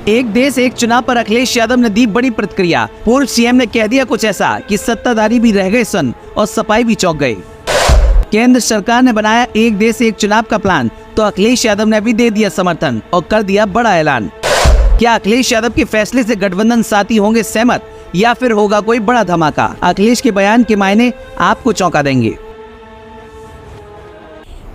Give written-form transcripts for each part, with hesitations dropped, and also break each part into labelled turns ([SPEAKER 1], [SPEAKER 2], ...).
[SPEAKER 1] एक देश एक चुनाव पर अखिलेश यादव ने दी बड़ी प्रतिक्रिया। पूर्व सीएम ने कह दिया कुछ ऐसा कि सत्ताधारी भी रह गए सन और सपाई भी चौंक गए। केंद्र सरकार ने बनाया एक देश एक चुनाव का प्लान, तो अखिलेश यादव ने भी दे दिया समर्थन और कर दिया बड़ा ऐलान। क्या अखिलेश यादव के फैसले से गठबंधन साथी होंगे सहमत या फिर होगा कोई बड़ा धमाका? अखिलेश के बयान के मायने आपको चौंका देंगे।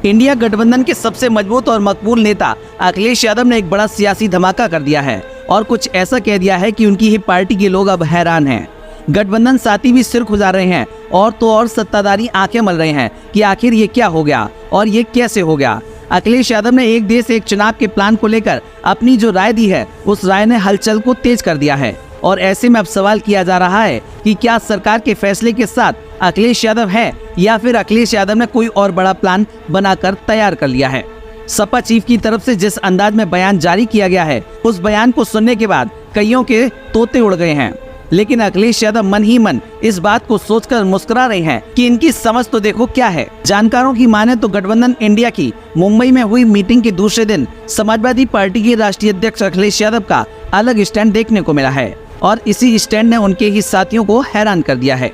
[SPEAKER 1] इंडिया गठबंधन के सबसे मजबूत और मकबूल नेता अखिलेश यादव ने एक बड़ा सियासी धमाका कर दिया है और कुछ ऐसा कह दिया है कि उनकी ही पार्टी के लोग अब हैरान हैं। गठबंधन साथी भी सिर खुजा रहे हैं और तो और सत्ताधारी आंखें मल रहे हैं कि आखिर ये क्या हो गया और ये कैसे हो गया। अखिलेश यादव ने एक देश एक चुनाव के प्लान को लेकर अपनी जो राय दी है, उस राय ने हलचल को तेज कर दिया है और ऐसे में अब सवाल किया जा रहा है कि क्या सरकार के फैसले के साथ अखिलेश यादव है या फिर अखिलेश यादव ने कोई और बड़ा प्लान बनाकर तैयार कर लिया है। सपा चीफ की तरफ से जिस अंदाज में बयान जारी किया गया है, उस बयान को सुनने के बाद कईयों के तोते उड़ गए हैं, लेकिन अखिलेश यादव मन ही मन इस बात को सोचकर मुस्कुरा रहे हैं कि इनकी समझ तो देखो क्या है। जानकारों की माने तो गठबंधन इंडिया की मुंबई में हुई मीटिंग के दूसरे दिन समाजवादी पार्टी के राष्ट्रीय अध्यक्ष अखिलेश यादव का अलग स्टैंड देखने को मिला है और इसी स्टैंड ने उनके ही साथियों को हैरान कर दिया है।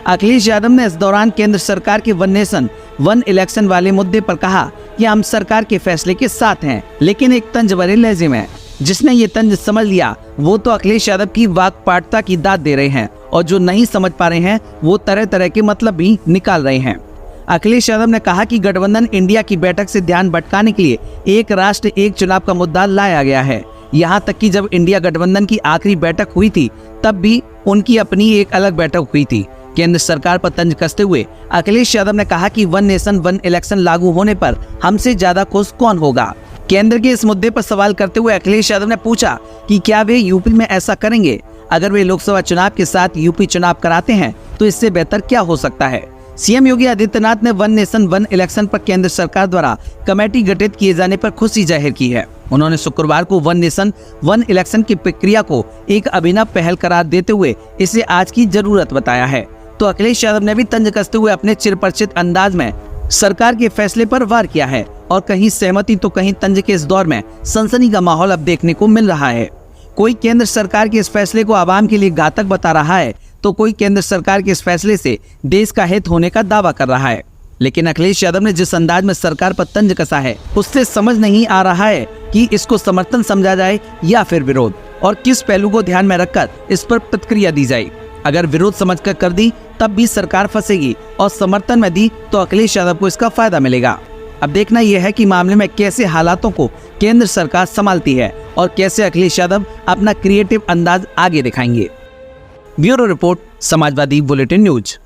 [SPEAKER 1] अखिलेश यादव ने इस दौरान केंद्र सरकार के वन नेशन वन इलेक्शन वाले मुद्दे पर कहा कि हम सरकार के फैसले के साथ हैं, लेकिन एक तंज भरे लहजे में। जिसने ये तंज समझ लिया वो तो अखिलेश यादव की वाकपटुता की दाद दे रहे हैं और जो नहीं समझ पा रहे हैं वो तरह तरह के मतलब भी निकाल रहे हैं। अखिलेश यादव ने कहा कि गठबंधन इंडिया की बैठक से ध्यान भटकाने के लिए एक राष्ट्र एक चुनाव का मुद्दा लाया गया है। यहाँ तक कि जब इंडिया गठबंधन की आखिरी बैठक हुई थी तब भी उनकी अपनी एक अलग बैठक हुई थी। केंद्र सरकार पर तंज कसते हुए अखिलेश यादव ने कहा कि वन नेशन वन इलेक्शन लागू होने पर हमसे ज्यादा खुश कौन होगा। केंद्र के इस मुद्दे पर सवाल करते हुए अखिलेश यादव ने पूछा कि क्या वे यूपी में ऐसा करेंगे। अगर वे लोकसभा चुनाव के साथ यूपी चुनाव कराते हैं तो इससे बेहतर क्या हो सकता है। सीएम योगी आदित्यनाथ ने वन नेशन वन इलेक्शन पर केंद्र सरकार द्वारा कमेटी गठित किए जाने पर खुशी जाहिर की है। उन्होंने शुक्रवार को वन नेशन वन इलेक्शन की प्रक्रिया को एक अभिनव पहल करार देते हुए इसे आज की जरूरत बताया है। तो अखिलेश यादव ने भी तंज कसते हुए अपने चिरपरिचित अंदाज में सरकार के फैसले पर वार किया है और कहीं सहमति तो कहीं तंज के इस दौर में सनसनी का माहौल अब देखने को मिल रहा है। कोई केंद्र सरकार के इस फैसले को आवाम के लिए घातक बता रहा है तो कोई केंद्र सरकार के इस फैसले से देश का हित होने का दावा कर रहा है। लेकिन अखिलेश यादव ने जिस अंदाज में सरकार पर तंज कसा है उससे समझ नहीं आ रहा है कि इसको समर्थन समझा जाए या फिर विरोध, और किस पहलू को ध्यान में रखकर इस पर प्रतिक्रिया दी जाए। अगर विरोध समझकर कर दी तब भी सरकार फंसेगी और समर्थन में दी तो अखिलेश यादव को इसका फायदा मिलेगा। अब देखना यह है कि मामले में कैसे हालातों को केंद्र सरकार संभालती है और कैसे अखिलेश यादव अपना क्रिएटिव अंदाज आगे दिखाएंगे। Bureau report, Samajwadi bulletin news.